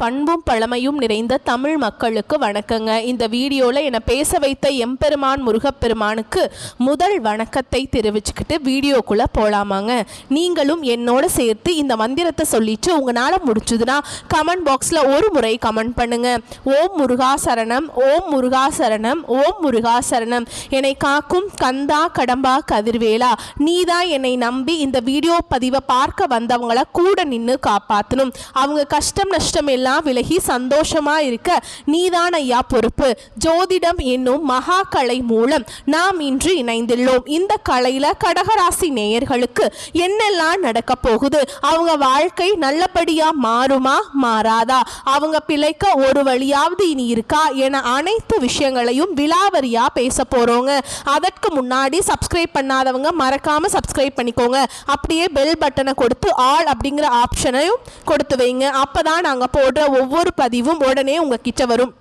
பண்பும் பழமையும் நிறைந்த தமிழ் மக்களுக்கு வணக்கங்க. இந்த வீடியோவில் என்னை பேச வைத்த எம்பெருமான் முருகப்பெருமானுக்கு முதல் வணக்கத்தை தெரிவிச்சுக்கிட்டு வீடியோக்குள்ளே போகலாமாங்க. நீங்களும் என்னோட சேர்த்து இந்த மந்திரத்தை சொல்லிட்டு உங்களால் முடிச்சதுன்னா கமெண்ட் பாக்ஸில் ஒரு முறை கமெண்ட் பண்ணுங்க. ஓம் முருகா சரணம், ஓம் முருகா சரணம், ஓம் முருகா சரணம். என்னை காக்கும் கந்தா கடம்பா கதிர்வேலா, நீதான் என்னை நம்பி இந்த வீடியோ பதிவை பார்க்க வந்தவங்கள கூட நின்று காப்பாற்றணும். அவங்க கஷ்டம் நஷ்டம் எல்லாம் விலகி சந்தோஷமா இருக்க நீதான் ஐயா பொறுப்பு. ஜோதிடம் என்னும் மகா கலை மூலம் நாம் இன்று இணைந்துள்ளோம். இந்த கலையில கடகராசி நேயர்களுக்கு என்னெல்லாம் நடக்க போகுது, அவங்க வாழ்க்கை நல்லபடியா மாறுமா மாறாதா, அவங்க பிழைக்க ஒரு வழியாவது இனி இருக்கா என அனைத்து விஷயங்களையும் விலாவரியா பேச போறோங்க. அதற்கு முன்னாடி சப்ஸ்கிரைப் பண்ணாதவங்க மறக்காம சப்ஸ்கிரைப் பண்ணிக்கோங்க. அப்படியே பெல் பட்டனை கொடுத்து ஆல் அப்படிங்கிற ஆப்ஷனையும் கொடுத்து வைங்க. அப்பதான் நாங்க போடுற ஒவ்வொரு பதிவும் உடனே உங்ககிட்ட வரும்.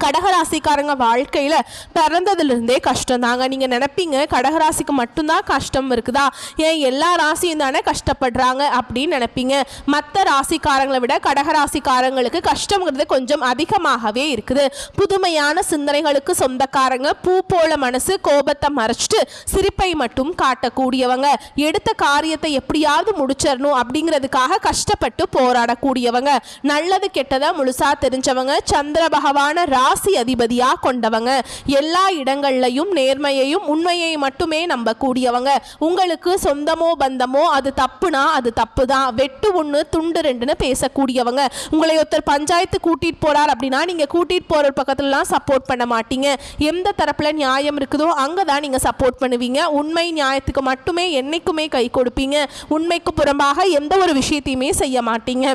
கடகராசிக்காரங்க வாழ்க்கையில் பிறந்ததுலேருந்தே கஷ்டம் தாங்க. நீங்கள் நினைப்பீங்க கடகராசிக்கு மட்டும்தான் கஷ்டம் இருக்குதா, ஏன் எல்லா ராசியும் தானே கஷ்டப்படுறாங்க அப்படின்னு நினைப்பீங்க. மற்ற ராசிக்காரங்களை விட கடகராசிக்காரங்களுக்கு கஷ்டங்கிறது கொஞ்சம் அதிகமாகவே இருக்குது. புதுமையான சிந்தனைகளுக்கு சொந்தக்காரங்க, பூ போல மனசு, கோபத்தை மறைச்சிட்டு சிரிப்பை மட்டும் காட்டக்கூடியவங்க, எடுத்த காரியத்தை எப்படியாவது முடிச்சிடணும் அப்படிங்கிறதுக்காக கஷ்டப்பட்டு போராடக்கூடியவங்க, நல்லது கெட்டதை முழுசா தெரிஞ்சவங்க, சந்திர பகவான ராசி அதிபதியா கொண்டவங்க, எல்லா இடங்கள்லையும் நேர்மையையும் உண்மையை மட்டுமே நம்பக்கூடியவங்க. உங்களுக்கு சொந்தமோ பந்தமோ அது தப்புனா அது தப்பு தான், வெட்டு ஒன்று துண்டு ரெண்டுன்னு பேசக்கூடியவங்க. உங்களை ஒருத்தர் பஞ்சாயத்து கூட்டிட்டு போறார் அப்படின்னா நீங்க கூட்டிட்டு போற பக்கத்துலலாம் சப்போர்ட் பண்ண மாட்டீங்க. எந்த தரப்புல நியாயம் இருக்குதோ அங்கதான் நீங்க சப்போர்ட் பண்ணுவீங்க. உண்மை நியாயத்துக்கு மட்டுமே என்னைக்குமே கை கொடுப்பீங்க. உண்மைக்கு புறம்பாக எந்த ஒரு விஷயத்தையுமே செய்ய மாட்டீங்க.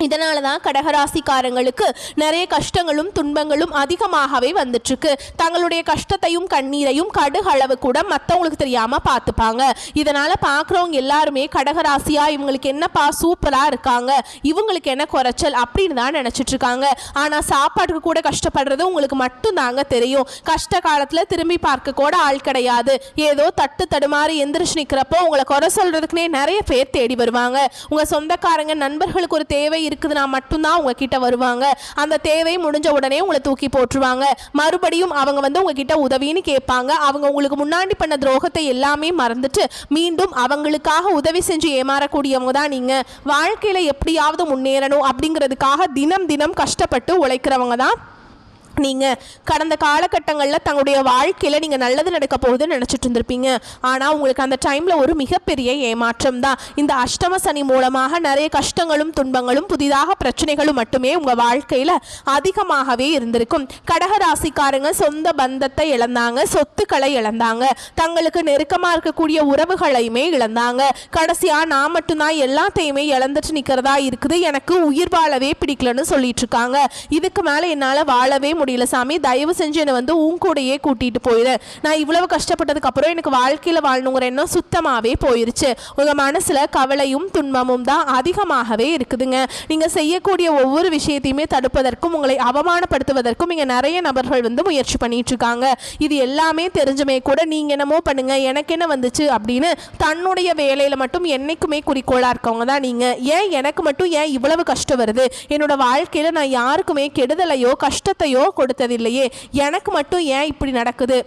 இதனால தான் கடகராசிக்காரங்களுக்கு நிறைய கஷ்டங்களும் துன்பங்களும் அதிகமாகவே வந்துட்டுருக்கு. தங்களுடைய கஷ்டத்தையும் கண்ணீரையும் கடுகளவு கூட மற்றவங்களுக்கு தெரியாமல் பார்த்துப்பாங்க. இதனால் பார்க்குறவங்க எல்லாருமே கடகராசியா இவங்களுக்கு என்னப்பா சூப்பராக இருக்காங்க, இவங்களுக்கு என்ன குறைச்சல் அப்படின்னு தான் நினச்சிட்டு இருக்காங்க. ஆனால் சாப்பாட்டுக்கு கூட கஷ்டப்படுறது உங்களுக்கு மட்டும்தாங்க தெரியும். கஷ்ட காலத்தில் திரும்பி பார்க்க கூட ஆள் கிடையாது. ஏதோ தட்டு தடுமாறி எந்திரிச்சு நிற்கிறப்போ உங்களை குறை சொல்கிறதுக்குனே நிறைய பேர் தேடி வருவாங்க. உங்கள் சொந்தக்காரங்க நண்பர்களுக்கு ஒரு தேவை இருக்குதுன்னா மட்டும்தான் உங்ககிட்ட வருவாங்க. அந்த தேவை முடிஞ்ச உடனே உங்களை தூக்கி போட்டுருவாங்க. மறுபடியும் அவங்க உங்ககிட்ட உதவின்னு கேட்பாங்க. அவங்க உங்களுக்கு முன்னாடி பண்ண துரோகத்தை எல்லாமே மறந்துட்டு மீண்டும் அவங்களுக்காக உதவி செஞ்சு ஏமாறக்கூடியவங்க தான் நீங்க. வாழ்க்கையில எப்படியாவது முன்னேறணும் அப்படிங்கிறதுக்காக தினம் தினம் கஷ்டப்பட்டு உழைக்கிறவங்க தான் நீங்கள். கடந்த காலகட்டங்களில் தங்களுடைய வாழ்க்கையில் நீங்கள் நல்லது நடக்க போகுதுன்னு நினச்சிட்டு இருந்திருப்பீங்க. ஆனால் உங்களுக்கு அந்த டைமில் ஒரு மிகப்பெரிய ஏமாற்றம் தான். இந்த அஷ்டம சனி மூலமாக நிறைய கஷ்டங்களும் துன்பங்களும் புதிதாக பிரச்சனைகளும் மட்டுமே உங்கள் வாழ்க்கையில் அதிகமாகவே இருந்திருக்கும். கடகராசிக்காரங்க சொந்த பந்தத்தை இழந்தாங்க, சொத்துக்களை இழந்தாங்க, தங்களுக்கு நெருக்கமாக இருக்கக்கூடிய உறவுகளையுமே இழந்தாங்க. கடைசியாக நான் மட்டும்தான் எல்லாத்தையுமே இழந்துட்டு நிற்கிறதா இருக்குது, எனக்கு உயிர் வாழவே பிடிக்கலன்னு சொல்லிட்டு இருக்காங்க. இதுக்கு மேலே என்னால் வாழவே முடியல சாமி, தயவு செஞ்சு என்னை உன் கூடையே கூட்டிட்டு போயிடு. நான் இவ்வளவு கஷ்டப்பட்டதுக்கு அப்புறம் எனக்கு வாழ்க்கையில வாழணுங்கிற எண்ணம் சுத்தமாவே போயிருச்சு. உங்க மனசுல கவலையும் துன்பமும் தான் அதிகமாகவே இருக்குதுங்க. நீங்க செய்யக்கூடிய ஒவ்வொரு விஷயத்தையுமே தடுப்பதற்கும் உங்களை அவமானப்படுத்துவதற்கும் இங்க நிறைய நபர்கள் முயற்சி பண்ணிட்டு இருக்காங்க. இது எல்லாமே தெரிஞ்சுமே கூட நீங்க என்னமோ பண்ணுங்க எனக்கு என்ன வந்துச்சு அப்படின்னு தன்னுடைய வேலையில மட்டும் என்னைக்குமே குறிக்கோளா இருக்கவங்க தான் நீங்க. ஏன் எனக்கு மட்டும் ஏன் இவ்வளவு கஷ்டம் வருது, என்னோட வாழ்க்கையில நான் யாருக்குமே கெடுதலையோ கஷ்டத்தையோ கொடுத்ததில்லையே, எனக்கு மட்டும் ஏன் இப்படி நடக்குது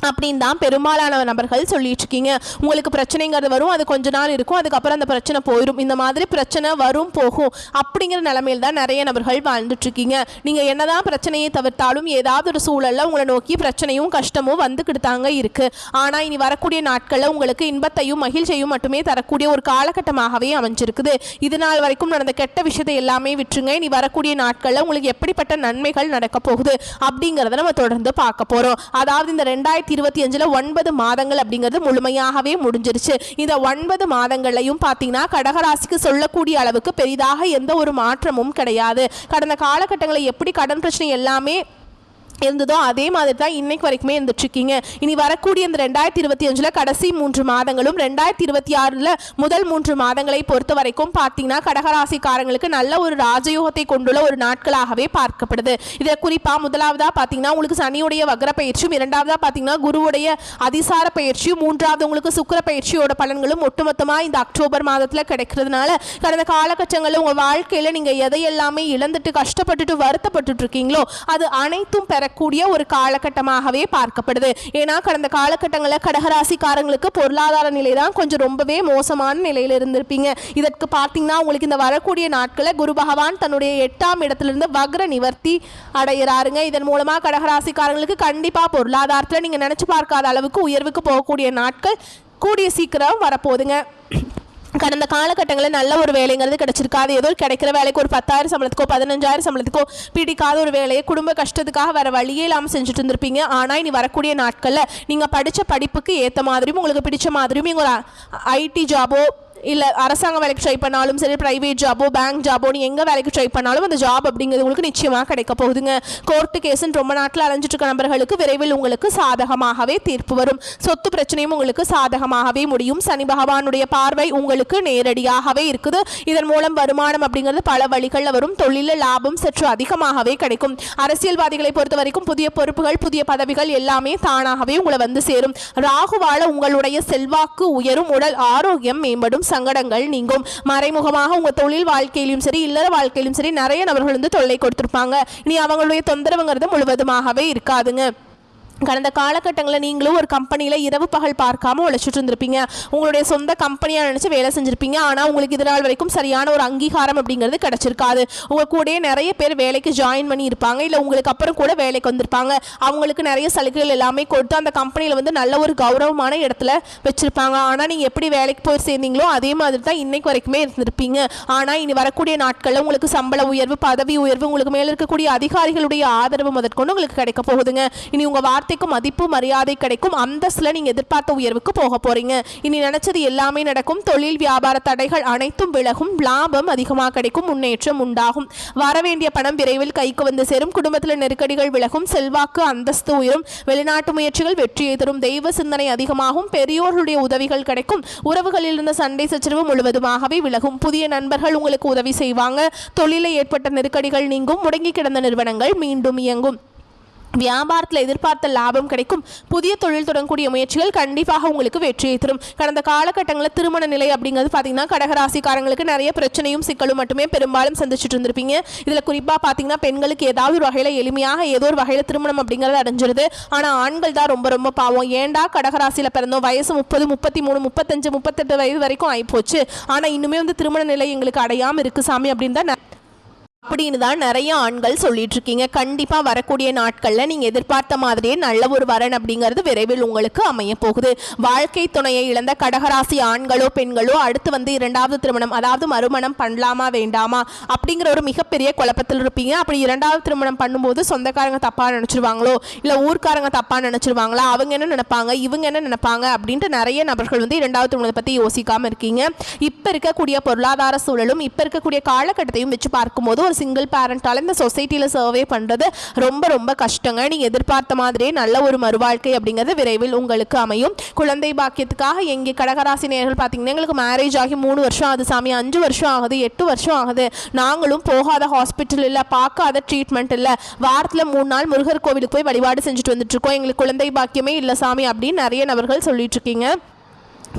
அப்படின்னு தான் பெரும்பாலான நபர்கள் சொல்லிட்டு இருக்கீங்க. உங்களுக்கு பிரச்சனைங்கிறது வரும், அது கொஞ்ச நாள் இருக்கும், அதுக்கப்புறம் அந்த பிரச்சனை போயிடும். இந்த மாதிரி பிரச்சனை வரும் போகும் அப்படிங்கிற நிலைமையில் தான் நிறைய நபர்கள் வாழ்ந்துட்டு இருக்கீங்க. நீங்கள் என்னதான் பிரச்சனையை தவிர்த்தாலும் ஏதாவது ஒரு சூழலில் உங்களை நோக்கி பிரச்சனையும் கஷ்டமும் வந்துக்கிட்டு தாங்க இருக்கு. ஆனால் இனி வரக்கூடிய நாட்களில் உங்களுக்கு இன்பத்தையும் மகிழ்ச்சியையும் மட்டுமே தரக்கூடிய ஒரு காலகட்டமாகவே அமைஞ்சிருக்குது. இது நாள் வரைக்கும் நடந்த கெட்ட விஷயத்தை எல்லாமே விட்டுருங்க. இனி வரக்கூடிய நாட்களில் உங்களுக்கு எப்படிப்பட்ட நன்மைகள் நடக்க போகுது அப்படிங்கிறத நம்ம தொடர்ந்து பார்க்க போகிறோம். அதாவது இந்த 2025 9 மாதங்கள் அப்படிங்கிறது முழுமையாகவே முடிஞ்சிருச்சு. இந்த 9 மாதங்களையும் பார்த்தீங்கன்னா கடகராசிக்கு சொல்லக்கூடிய அளவுக்கு பெரிதாக எந்த ஒரு மாற்றமும் கிடையாது. கடந்த காலகட்டங்களில் எப்படி கடன் பிரச்சனை எல்லாமே இருந்ததோ அதே மாதிரி தான் இன்னைக்கு வரைக்குமே இருந்துட்டுருக்கீங்க. இனி வரக்கூடிய இந்த 2025 கடைசி 3 மாதங்களும் 2026 முதல் 3 மாதங்களை பொறுத்த வரைக்கும் பார்த்தீங்கன்னா கடகராசிக்காரங்களுக்கு நல்ல ஒரு ராஜயோகத்தை கொண்டுள்ள ஒரு நாட்களாகவே பார்க்கப்படுது. இதில் குறிப்பாக முதலாவதாக பார்த்தீங்கன்னா உங்களுக்கு சனியுடைய வக்ர பயிற்சியும், இரண்டாவதாக பார்த்தீங்கன்னா குருவுடைய அதிசார பயிற்சியும், மூன்றாவது உங்களுக்கு சுக்கிர பயிற்சியோட பலன்களும் ஒட்டுமொத்தமாக இந்த அக்டோபர் மாதத்தில் கிடைக்கிறதுனால கடந்த காலகட்டங்களில் உங்கள் வாழ்க்கையில் நீங்கள் எதையெல்லாமே இழந்துட்டு கஷ்டப்பட்டுட்டு வருத்தப்பட்டு இருக்கீங்களோ அது அனைத்தும் கூடிய ஒரு காலகட்டமாகவே பார்க்கப்படுது. ஏன்னா கடந்த காலகட்டங்களில் கடகராசிக்காரங்களுக்கு பொருளாதார நிலை தான் கொஞ்சம் ரொம்பவே மோசமான நிலையில் இருந்திருப்பீங்க. இதற்கு பார்த்தீங்கன்னா உங்களுக்கு இந்த வரக்கூடிய நாட்களில் குரு பகவான் தன்னுடைய 8ஆம் இடத்திலிருந்து வக்ர நிவர்த்தி அடைகிறாருங்க. இதன் மூலமா கடகராசிக்காரங்களுக்கு கண்டிப்பா பொருளாதாரத்தில் நீங்க நினைச்சு பார்க்காத அளவுக்கு உயர்வுக்கு போகக்கூடிய நாட்கள் கூடிய சீக்கிரம் வரப்போகுதுங்க. கடந்த காலகட்டங்களில் நல்ல ஒரு வேலைங்கிறது கிடைச்சிருக்காது. ஏதோ கிடைக்கிற வேலைக்கு ஒரு 10,000 சம்பளத்துக்கோ 15,000 சம்பளத்துக்கோ பிடிக்காத ஒரு வேலையை குடும்ப கஷ்டத்துக்காக வர வழியே இல்லாமல் செஞ்சுட்டு இருந்திருப்பீங்க. ஆனால் இனி வரக்கூடிய நாட்களில் நீங்கள் படித்த படிப்புக்கு ஏற்ற மாதிரியும் உங்களுக்கு பிடிச்ச மாதிரியும் நீங்கள் ஒரு ஐடி ஜாபோ இல்லை அரசாங்க வேலைக்கு ட்ரை பண்ணாலும் சரி, ப்ரைவேட் ஜாபோ பேங்க் ஜாபோ நீ எங்கே வேலைக்கு ட்ரை பண்ணாலும் அந்த ஜாப் அப்படிங்கிறது உங்களுக்கு நிச்சயமாக கிடைக்க போகுதுங்க. கோர்ட்டு கேஸுன்னு ரொம்ப நாட்டில் அலைஞ்சிட்டு இருக்க நபர்களுக்கு விரைவில் உங்களுக்கு சாதகமாகவே தீர்ப்பு வரும். சொத்து பிரச்சனையும் உங்களுக்கு சாதகமாகவே முடியும். சனி பகவானுடைய பார்வை உங்களுக்கு நேரடியாகவே இருக்குது. இதன் மூலம் வருமானம் அப்படிங்கிறது பல வழிகளில் வரும். தொழிலில் லாபம் சற்று அதிகமாகவே கிடைக்கும். அரசியல்வாதிகளை பொறுத்த வரைக்கும் புதிய பொறுப்புகள் புதிய பதவிகள் எல்லாமே தானாகவே உங்களை வந்து சேரும். ராகுவால உங்களுடைய செல்வாக்கு உயரும், உடல் ஆரோக்கியம் மேம்படும், சங்கடங்கள் நீங்கும். மறைமுகமாக உங்க தொழில் வாழ்க்கையிலும் சரி இல்லற வாழ்க்கையிலும் சரி நிறைய நபர்கள் வந்து தொல்லை கொடுத்திருப்பாங்க. இனி அவங்களுடைய தொந்தரவுங்கிறது முழுவதுமாகவே இருக்காதுங்க. கடந்த காலகட்டங்களில் நீங்களும் ஒரு கம்பெனியில் இரவு பகல் பார்க்காம உழைச்சிட்டு இருந்திருப்பீங்க. உங்களுடைய சொந்த கம்பெனியாக நினச்சி வேலை செஞ்சுருப்பீங்க. ஆனால் உங்களுக்கு இது நாள் வரைக்கும் சரியான ஒரு அங்கீகாரம் அப்படிங்கிறது கிடச்சிருக்காது. உங்கள் கூட நிறைய பேர் வேலைக்கு ஜாயின் பண்ணி இருப்பாங்க, இல்லை உங்களுக்கு அப்புறம் கூட வேலைக்கு வந்திருப்பாங்க. அவங்களுக்கு நிறைய சலுகைகள் எல்லாமே கொடுத்து அந்த கம்பெனியில் வந்து நல்ல ஒரு கௌரவமான இடத்துல வச்சுருப்பாங்க. ஆனால் நீங்கள் எப்படி வேலைக்கு போய் சேர்ந்தீங்களோ அதே மாதிரி தான் இன்னைக்கு வரைக்குமே இருந்திருப்பீங்க. ஆனால் இனி வரக்கூடிய நாட்களில் உங்களுக்கு சம்பள உயர்வு பதவி உயர்வு உங்களுக்கு மேலே இருக்கக்கூடிய அதிகாரிகளுடைய ஆதரவு முதற்கொண்டு உங்களுக்கு கிடைக்க போகுதுங்க. இனி உங்கள் வார்த்தைக்கு மதிப்பு மரியாதை கிடைக்கும். அந்தஸ்துல நீங்க எதிர்பார்த்த உயர்வுக்கு போக போறீங்க. இனி நினைச்சது எல்லாமே நடக்கும். தொழில் வியாபார தடைகள் அனைத்தும் விலகும். லாபம் அதிகமாக கிடைக்கும். முன்னேற்றம் உண்டாகும். வரவேண்டிய பணம் விரைவில் கைக்கு வந்து சேரும். குடும்பத்தில் நெருக்கடிகள் விலகும். செல்வாக்கு அந்தஸ்து உயரும். வெளிநாட்டு முயற்சிகள் வெற்றியை தரும். தெய்வ சிந்தனை அதிகமாகும். பெரியோர்களுடைய உதவிகள் கிடைக்கும். உறவுகளில் இருந்த சண்டை சச்சரவு முழுவதுமாகவே விலகும். புதிய நண்பர்கள் உங்களுக்கு உதவி செய்வாங்க. தொழிலில் ஏற்பட்ட நெருக்கடிகள் நீங்கும். முடங்கி கிடந்த நிறுவனங்கள் மீண்டும் இயங்கும். வியாபாரத்தில் எதிர்பார்த்த லாபம் கிடைக்கும். புதிய தொழில் தொடங்கக்கூடிய முயற்சிகள் கண்டிப்பாக உங்களுக்கு வெற்றியை தரும். கடந்த காலகட்டங்களில் திருமண நிலை அப்படிங்கிறது பார்த்தீங்கன்னா கடகராசிக்காரங்களுக்கு நிறைய பிரச்சனையும் சிக்கலும் மட்டுமே பெரும்பாலும் சந்திச்சுட்டு இருந்திருப்பீங்க. இதில் குறிப்பாக பார்த்தீங்கன்னா பெண்களுக்கு ஏதாவது ஒரு வகையில் எளிமையாக ஏதோ ஒரு வகையில் திருமணம் அப்படிங்கிறது அடைஞ்சிருது. ஆனால் ஆண்கள் தான் ரொம்ப ரொம்ப பாவம். ஏண்டா கடகராசியில் பிறந்தோம், வயசு 30 33 35 38 வயது வரைக்கும் ஆகிப்போச்சு, ஆனால் இன்னுமே வந்து திருமண நிலை எங்களுக்கு அடையாமல் இருக்கு சாமி அப்படின்னு தான் அப்படின்னு தான் நிறைய ஆண்கள் சொல்லிட்டு இருக்கீங்க. கண்டிப்பா வரக்கூடிய நாட்கள்ல நீங்க எதிர்பார்த்த மாதிரியே நல்ல ஒரு வரன் அப்படிங்கிறது விரைவில் உங்களுக்கு அமைய போகுது. வாழ்க்கை துணையை இழந்த கடகராசி ஆண்களோ பெண்களோ அடுத்து வந்து 2வது திருமணம் அதாவது மறுமணம் பண்ணலாமா வேண்டாமா அப்படிங்கிற ஒரு மிகப்பெரிய குழப்பத்தில் இருப்பீங்க. அப்படி 2வது திருமணம் பண்ணும்போது சொந்தக்காரங்க தப்பா நினைச்சிருவாங்களோ இல்ல ஊர்க்காரங்க தப்பா நினைச்சிருவாங்களா, அவங்க என்ன நினைப்பாங்க இவங்க என்ன நினைப்பாங்க அப்படின்ட்டு நிறைய நபர்கள் வந்து 2வது திருமணத்தை பத்தி யோசிக்காம இருக்கீங்க. இப்ப இருக்கக்கூடிய பொருளாதார சூழலும் இப்ப இருக்கக்கூடிய காலகட்டத்தையும் வச்சு பார்க்கும்போது சிங்கிள் பேரண்டால இந்த சொசைட்டியில் சர்வே பண்ணுறது ரொம்ப ரொம்ப கஷ்டங்க. நீங்கள் எதிர்பார்த்த மாதிரியே நல்ல ஒரு மறுவாழ்க்கை அப்படிங்கிறது விரைவில் உங்களுக்கு அமையும். குழந்தை பாக்கியத்துக்காக எங்கே கடகராசி நேயர்கள் பார்த்தீங்கன்னா எங்களுக்கு மேரேஜ் ஆகி 3 வருஷம் ஆகுது சாமி, 5 வருஷம் ஆகுது, 8 வருஷம் ஆகுது, நாங்களும் போகாத ஹாஸ்பிட்டல் இல்லை, பார்க்காத ட்ரீட்மெண்ட் இல்லை, வாரத்தில் 3 நாள் முருகர் கோவிலுக்கு போய் வழிபாடு செஞ்சுட்டு வந்துட்டு இருக்கோம், எங்களுக்கு குழந்தை பாக்கியமே இல்லை சாமி அப்படின்னு நிறைய நபர்கள் சொல்லிட்டு இருக்கீங்க.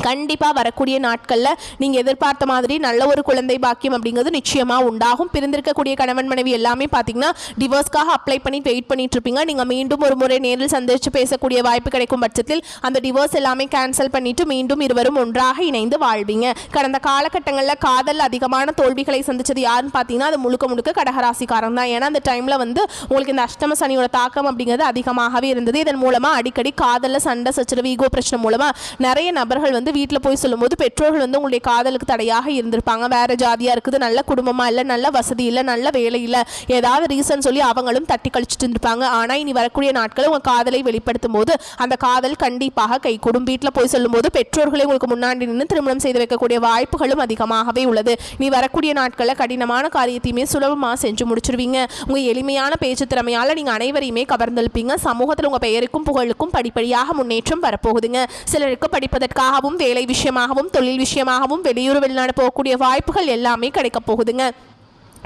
கண்டிப்பாக வரக்கூடிய நாட்களில் நீங்கள் எதிர்பார்த்த மாதிரி நல்ல ஒரு குழந்தை பாக்கியம் அப்படிங்கிறது நிச்சயமாக உண்டாகும். பிரிந்திருக்கக்கூடிய கணவன் மனைவி எல்லாமே பார்த்தீங்கன்னா டிவோர்ஸ்க்காக அப்ளை பண்ணி வெயிட் பண்ணிட்டு இருப்பீங்க. நீங்கள் மீண்டும் ஒரு முறை நேரில் சந்தித்து பேசக்கூடிய வாய்ப்பு கிடைக்கும் பட்சத்தில் அந்த டிவோர்ஸ் எல்லாமே கேன்சல் பண்ணிட்டு மீண்டும் இருவரும் ஒன்றாக இணைந்து வாழ்வீங்க. கடந்த காலகட்டங்களில் காதல் அதிகமான தோல்விகளை சந்திச்சது யாருன்னு பார்த்தீங்கன்னா அது முழுக்க முழுக்க கடகராசிக்காரன் தான். ஏன்னா அந்த டைமில் வந்து உங்களுக்கு இந்த அஷ்டம சனியோட தாக்கம் அப்படிங்கிறது அதிகமாகவே இருந்தது. இதன் மூலமாக அடிக்கடி காதலில் சண்டை சச்சரவு ஈகோ பிரச்சனை மூலமாக நிறைய நபர்கள் வந்து வீட்டில் போய் சொல்லும்போது பெற்றோர்கள் வந்து உங்களுடைய காதலுக்கு தடையாக இருந்திருப்பாங்க. வேறு ஜாதியாக இருக்குது, நல்ல குடும்பமாக இல்லை, நல்ல வசதி இல்லை, நல்ல வேலை இல்லை, ஏதாவது ரீசன் சொல்லி அவங்களும் தட்டி கழிச்சிட்டு இருந்திருப்பாங்க. ஆனால் இனி வரக்கூடிய நாட்களில் உங்கள் காதலை வெளிப்படுத்தும் போது அந்த காதல் கண்டிப்பாக கைகூடும். வீட்டில் போய் சொல்லும்போது பெற்றோர்களை உங்களுக்கு முன்னாடி நின்று திருமணம் செய்து வைக்கக்கூடிய வாய்ப்புகளும் அதிகமாகவே உள்ளது. நீ வரக்கூடிய நாட்களில் கடினமான காரியத்தையுமே சுலபமாக செஞ்சு முடிச்சிருவீங்க. உங்கள் எளிமையான பேச்சு திறமையால் நீங்கள் அனைவரையுமே கவர்ந்தெழுப்பீங்க. சமூகத்தில் உங்கள் பெயருக்கும் புகழுக்கும் படிப்படியாக முன்னேற்றம் வரப்போகுதுங்க. சிலருக்கு படிப்பதற்காகவும் வேலை விஷயமாகவும் தொழில் விஷயமாகவும் வெளியூர் வெளிநாடு போகக்கூடிய வாய்ப்புகள் எல்லாமே கிடைக்க போகுதுங்க.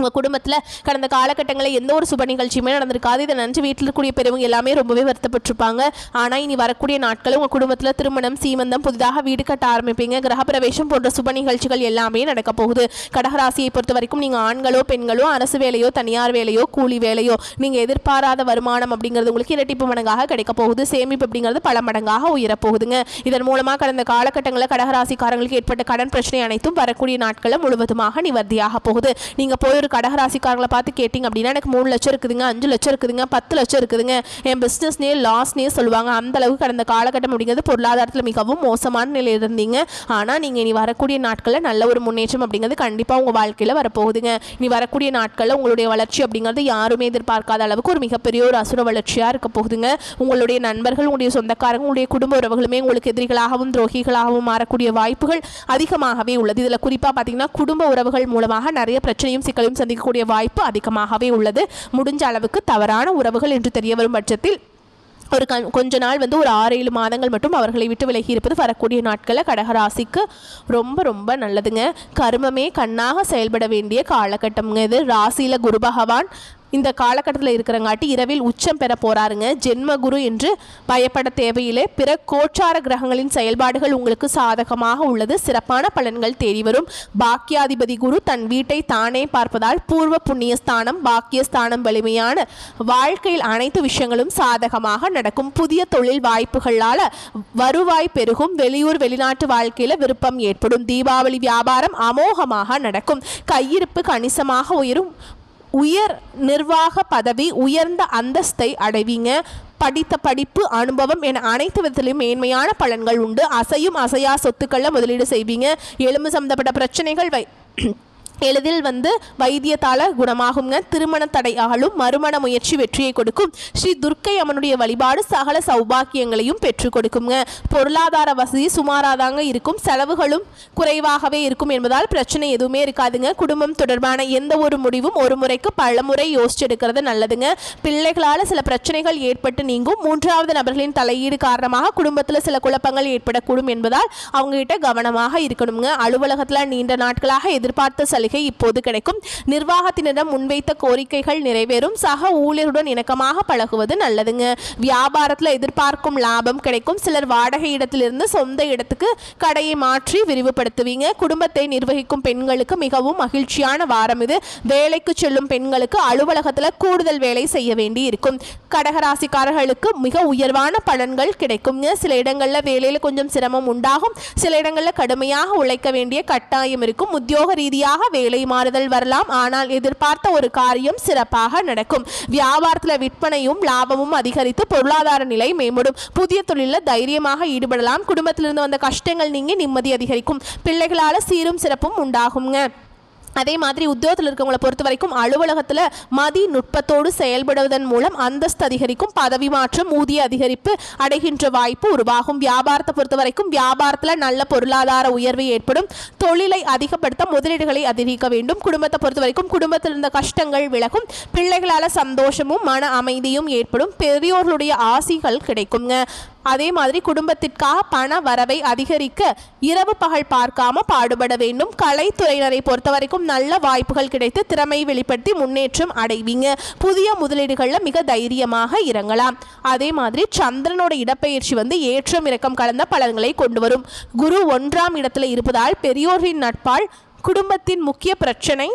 உங்கள் குடும்பத்தில் கடந்த காலகட்டங்களில் எந்த ஒரு சுப நிகழ்ச்சியுமே நடந்திருக்காது. இதை நினச்சி வீட்டில் இருக்கக்கூடிய பெரியவங்க எல்லாமே ரொம்பவே வருத்தப்பட்டிருப்பாங்க. ஆனால் இனி வரக்கூடிய நாட்கள் உங்கள் குடும்பத்தில் திருமணம், சீமந்தம், புதிதாக வீடு கட்ட ஆரம்பிப்பீங்க. கிரகப்பிரவேசம் போன்ற சுப நிகழ்ச்சிகள் எல்லாமே நடக்க போகுது. கடகராசியை பொறுத்த வரைக்கும் நீங்கள் ஆண்களோ பெண்களோ அரசு வேலையோ தனியார் வேலையோ கூலி வேலையோ நீங்கள் எதிர்பாராத வருமானம் அப்படிங்கிறது உங்களுக்கு இரட்டிப்பு மடங்காக கிடைக்க போகுது. சேமிப்பு அப்படிங்கிறது பல மடங்காக உயரப்போகுதுங்க. இதன் மூலமாக கடந்த காலகட்டங்களில் கடகராசிக்காரங்களுக்கு ஏற்பட்ட கடன் பிரச்சனை அனைத்தும் வரக்கூடிய நாட்களில் முழுவதுமாக நிவர்த்தியாக போகுது. நீங்கள் போய் கடகராசிக்காரங்களை பார்த்து கேட்டிங்க அப்படின்னா எனக்கு 3 லட்சம் இருக்குதுங்க, 5 லட்சம் இருக்குதுங்க, 10 லட்சம் இருக்குதுங்க, என் பிஸ்னஸ்னே லாஸ்னே சொல்லுவாங்க. அந்த அளவுக்கு கடந்த காலகட்டம் அப்படிங்கிறது பொருளாதாரத்தில் மிகவும் மோசமான நிலையில் இருந்தீங்க. ஆனால் நீங்கள் இனி வரக்கூடிய நாட்களில் நல்ல ஒரு முன்னேற்றம் அப்படிங்கிறது கண்டிப்பாக உங்கள் வாழ்க்கையில் வரப்போகுதுங்க. இனி வரக்கூடிய நாட்களில் உங்களுடைய வளர்ச்சி அப்படிங்கிறது யாருமே எதிர்பார்க்காத அளவுக்கு ஒரு மிகப்பெரிய ஒரு அசுர வளர்ச்சியாக இருக்க போகுதுங்க. உங்களுடைய நண்பர்கள், உங்களுடைய சொந்தக்காரங்க, உங்களுடைய குடும்ப உறவுகளுமே உங்களுக்கு எதிரிகளாகவும் துரோகிகளாகவும் மாறக்கூடிய வாய்ப்புகள் அதிகமாகவே உள்ளது. இதில் குறிப்பாக பார்த்தீங்கன்னா குடும்ப உறவுகள் மூலமாக நிறைய பிரச்சனையும் சிக்கலையும் சந்திக்கக்கூடிய வாய்ப்பு அதிகமாகவே உள்ளது. முடிஞ்ச அளவுக்கு தவறான உறவுகள் என்று தெரிய வரும் பட்சத்தில் ஒரு கொஞ்ச நாள் வந்து ஒரு 6-7 மாதங்கள் மட்டும் அவர்களை விட்டு விலகி இருப்பது வரக்கூடிய நாட்களில் கடகராசிக்கு ரொம்ப ரொம்ப நல்லதுங்க. கர்மமே கண்ணாக செயல்பட வேண்டிய காலகட்டம்ங்க இது. ராசியில் குரு பகவான் இந்த காலகட்டத்தில் இருக்கிறங்காட்டி இரவில் உச்சம் பெற போறாருங்க. ஜென்ம குரு என்று பயப்பட தேவையில்லை. பிற கோச்சார கிரகங்களின் செயல்பாடுகள் உங்களுக்கு சாதகமாக உள்ளது. சிறப்பான பலன்கள் தேடி வரும். பாக்கியாதிபதி குரு தன் வீட்டை தானே பார்ப்பதால் பூர்வ புண்ணியஸ்தானம் பாக்கியஸ்தானம் வலிமையான வாழ்க்கையில் அனைத்து விஷயங்களும் சாதகமாக நடக்கும். புதிய தொழில் வாய்ப்புகளால் வருவாய் பெருகும். வெளியூர் வெளிநாட்டு வாழ்க்கையில் விருப்பம் ஏற்படும். தீபாவளி வியாபாரம் அமோகமாக நடக்கும். கையிருப்பு கணிசமாக உயரும். உயர் நிர்வாக பதவி, உயர்ந்த அந்தஸ்தை அடைவீங்க. படித்த படிப்பு, அனுபவம் என அனைத்து விதத்திலும் மேன்மையான பலன்கள் உண்டு. அசையும் அசையா சொத்துக்களில் முதலீடு செய்வீங்க. எலும்பு சம்பந்தப்பட்ட பிரச்சனைகள் எளிதில் வந்து வைத்தியத்தால் குணமாகுங்க. திருமண தடை அகலும். மறுமண முயற்சி வெற்றியை கொடுக்கும். ஸ்ரீ துர்க்கை அம்மனுடைய வழிபாடு சகல சௌபாக்கியங்களையும் பெற்றுக் கொடுக்குங்க. பொருளாதார வசதி சுமாராதாங்க இருக்கும். செலவுகளும் குறைவாகவே இருக்கும் என்பதால் பிரச்சனை எதுவுமே இருக்காதுங்க. குடும்பம் தொடர்பான எந்த ஒரு முடிவும் ஒரு முறைக்கு பல முறை யோசிச்சு எடுக்கிறது நல்லதுங்க. பிள்ளைகளால் சில பிரச்சனைகள் ஏற்பட்டு நீங்கும். 3வது நபர்களின் தலையீடு காரணமாக குடும்பத்தில் சில குழப்பங்கள் ஏற்படக்கூடும் என்பதால் அவங்ககிட்ட கவனமாக இருக்கணுங்க. அலுவலகத்தில் நீண்ட நாட்களாக எதிர்பார்த்த சலுகை இப்போது கிடைக்கும். நிர்வாகத்தினரிடம் முன்வைத்த கோரிக்கைகள் நிறைவேறும். சக ஊழியருடன் இணக்கமாக பழகுவது நல்லதுங்க. வியாபாரத்தில் எதிர்பார்க்கும் லாபம் கிடைக்கும். சிலர் வாடகை இடத்திலிருந்து சொந்த இடத்துக்கு கடையை மாற்றி விரிவுபடுத்துவீங்க. குடும்பத்தை நிர்வகிக்கும் பெண்களுக்கு மிகவும் மகிழ்ச்சியான வாரம் இது. வேலைக்கு செல்லும் பெண்களுக்கு அலுவலகத்தில் கூடுதல் வேலை செய்ய வேண்டி இருக்கும். கடகராசிக்காரர்களுக்கு மிக உயர்வான பலன்கள் கிடைக்குங்க. சில இடங்களில் வேலையில் கொஞ்சம் சிரமம் உண்டாகும். சில இடங்களில் கடுமையாக உழைக்க வேண்டிய கட்டாயம் இருக்கும். உத்தியோக ரீதியாக வேலை மாறுதல் வரலாம். ஆனால் எதிர்பார்த்த ஒரு காரியம் சிறப்பாக நடக்கும். வியாபாரத்தில் விற்பனையும் லாபமும் அதிகரித்து பொருளாதார நிலை மேம்படும். புதிய தொழிலில் தைரியமாக ஈடுபடலாம். குடும்பத்திலிருந்து வந்த கஷ்டங்கள் நீங்கி நிம்மதி அதிகரிக்கும். பிள்ளைகளால் சீரும் சிறப்பும் உண்டாகுங்க. அதே மாதிரி உத்தியோகத்தில் இருக்கவங்களை பொறுத்த வரைக்கும் அலுவலகத்தில் மதி நுட்பத்தோடு செயல்படுவதன் மூலம் அந்தஸ்து அதிகரிக்கும். பதவி மாற்றம், ஊதிய அதிகரிப்பு அடைகின்ற வாய்ப்பு உருவாகும். வியாபாரத்தை பொறுத்த வரைக்கும் வியாபாரத்தில் நல்ல பொருளாதார உயர்வு ஏற்படும். தொழிலை அதிகப்படுத்த முதலீடுகளை அதிகரிக்க வேண்டும். குடும்பத்தை பொறுத்த வரைக்கும் குடும்பத்தில் இருந்த கஷ்டங்கள் விலகும். பிள்ளைகளால் சந்தோஷமும் மன அமைதியும் ஏற்படும். பெரியோர்களுடைய ஆசிகள் கிடைக்குங்க. அதே மாதிரி குடும்பத்திற்காக பண வரவை அதிகரிக்க இரவு பகல் பார்க்காம பாடுபட வேண்டும். கலைத்துறையினரை பொறுத்த வரைக்கும் நல்ல வாய்ப்புகள் கிடைத்து திறமை வெளிப்படுத்தி முன்னேற்றம் அடைவீங்க. புதிய முதலீடுகளில் மிக தைரியமாக இறங்கலாம். அதே மாதிரி சந்திரனோட இடப்பெயர்ச்சி வந்து ஏற்றம் இறக்கம் கலந்த பலன்களை கொண்டு வரும். குரு 1ஆம் இடத்துல இருப்பதால் பெரியோரின் நட்பால் குடும்பத்தின் முக்கிய பிரச்சனை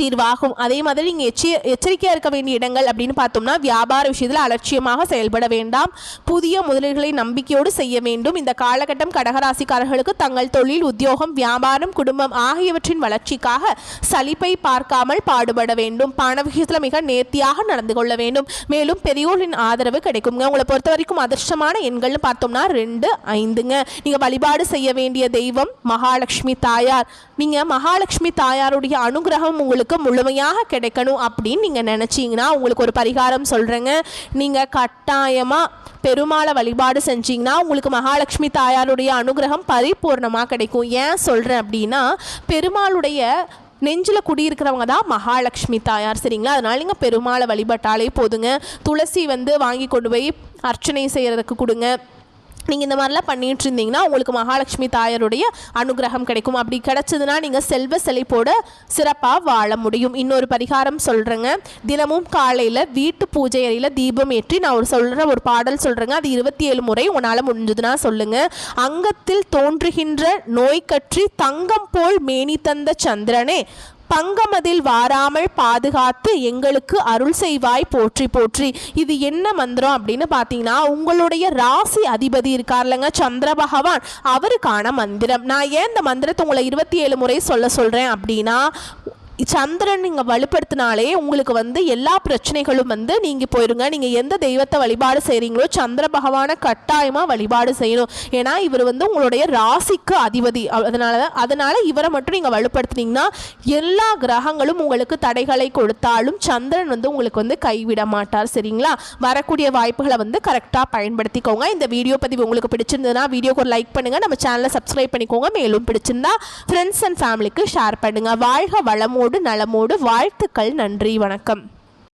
தீர்வாகும். அதே மாதிரி நீங்கள் எச்சரிக்கையாக இருக்க வேண்டிய இடங்கள் அப்படின்னு பார்த்தோம்னா, வியாபார விஷயத்தில் அலட்சியமாக செயல்பட வேண்டாம். புதிய முதலீடுகளை நம்பிக்கையோடு செய்ய வேண்டும். இந்த காலகட்டம் கடகராசிக்காரர்களுக்கு தங்கள் தொழில், உத்தியோகம், வியாபாரம், குடும்பம் ஆகியவற்றின் வளர்ச்சிக்காக சலிப்பை பார்க்காமல் பாடுபட வேண்டும். பண விஷயத்தில் மிக நேர்த்தியாக நடந்து கொள்ள வேண்டும். மேலும் பெரியோரின் ஆதரவு கிடைக்குங்க. உங்களை பொறுத்த வரைக்கும் அதிர்ஷ்டமான எண்கள்னு பார்த்தோம்னா 2, 5ங்க. நீங்கள் வழிபாடு செய்ய வேண்டிய தெய்வம் மகாலட்சுமி தாயார். நீங்கள் மகாலட்சுமி தாயாருடைய அனுகிரகம் உங்களுக்கு முழுமையாக கிடைக்கணும் அப்படின்னு நீங்கள் நினச்சிங்கன்னா உங்களுக்கு ஒரு பரிகாரம் சொல்கிறேங்க. நீங்கள் கட்டாயமாக பெருமாளை வழிபாடு செஞ்சிங்கன்னா உங்களுக்கு மகாலட்சுமி தாயாருடைய அனுகிரகம் பரிபூர்ணமாக கிடைக்கும். ஏன் சொல்கிறேன் அப்படின்னா, பெருமாளுடைய நெஞ்சில் குடியிருக்கிறவங்க தான் மகாலட்சுமி தாயார், சரிங்களா? அதனால் நீங்கள் பெருமாளை வழிபட்டாலே போதுங்க. துளசி வாங்கி கொண்டு போய் அர்ச்சனை செய்கிறதுக்கு கொடுங்க. நீங்கள் இந்த மாதிரிலாம் பண்ணிகிட்டு இருந்தீங்கன்னா உங்களுக்கு மகாலட்சுமி தாயாருடைய அனுகிரகம் கிடைக்கும். அப்படி கிடச்சதுன்னா நீங்கள் செல்வ செழிப்போட சிறப்பாக வாழ முடியும். இன்னொரு பரிகாரம் சொல்கிறேங்க. தினமும் காலையில் வீட்டு பூஜை அறையில் தீபம் ஏற்றி நான் சொல்கிற ஒரு பாடல் சொல்கிறேங்க. அது 27 முறை உன்னால் முடிஞ்சதுன்னா சொல்லுங்கள். அங்கத்தில் தோன்றுகின்ற நோய் கற்றி தங்கம் போல் மேனி தந்த சந்திரனே, பங்கமதில் வாராமல் பாதுகாத்து எங்களுக்கு அருள் செய்வாய் போற்றி போற்றி. இது என்ன மந்திரம் அப்படின்னு பார்த்தீங்கன்னா, உங்களுடைய ராசி அதிபதி இருக்கார்லங்க சந்திர பகவான், அவருக்கான மந்திரம். நான் ஏன் இந்த மந்திரத்தை உங்களை 27 முறை சொல்கிறேன் அப்படின்னா, சந்திரன் நீங்கள் வலுப்படுத்தினாலே உங்களுக்கு எல்லா பிரச்சனைகளும் நீங்கி போயிருங்க. நீங்கள் எந்த தெய்வத்தை வழிபாடு செய்கிறீங்களோ சந்திர பகவானை கட்டாயமாக வழிபாடு செய்யணும். ஏன்னா இவர் உங்களுடைய ராசிக்கு அதிபதி. அதனால இவரை மட்டும் நீங்கள் வலுப்படுத்தினீங்கன்னா எல்லா கிரகங்களும் உங்களுக்கு தடைகளை கொடுத்தாலும் சந்திரன் உங்களுக்கு கைவிட மாட்டார், சரிங்களா? வரக்கூடிய வாய்ப்புகளை கரெக்டாக பயன்படுத்திக்கோங்க. இந்த வீடியோ பதிவு உங்களுக்கு பிடிச்சிருந்ததுன்னா வீடியோக்கு ஒரு லைக் பண்ணுங்கள். நம்ம சேனலை சப்ஸ்கிரைப் பண்ணிக்கோங்க. மேலும் பிடிச்சிருந்தா ஃப்ரெண்ட்ஸ் அண்ட் ஃபேமிலிக்கு ஷேர் பண்ணுங்கள். வாழ்க வளமோடு நலமோடு வாழ்த்துக்கள். நன்றி, வணக்கம்.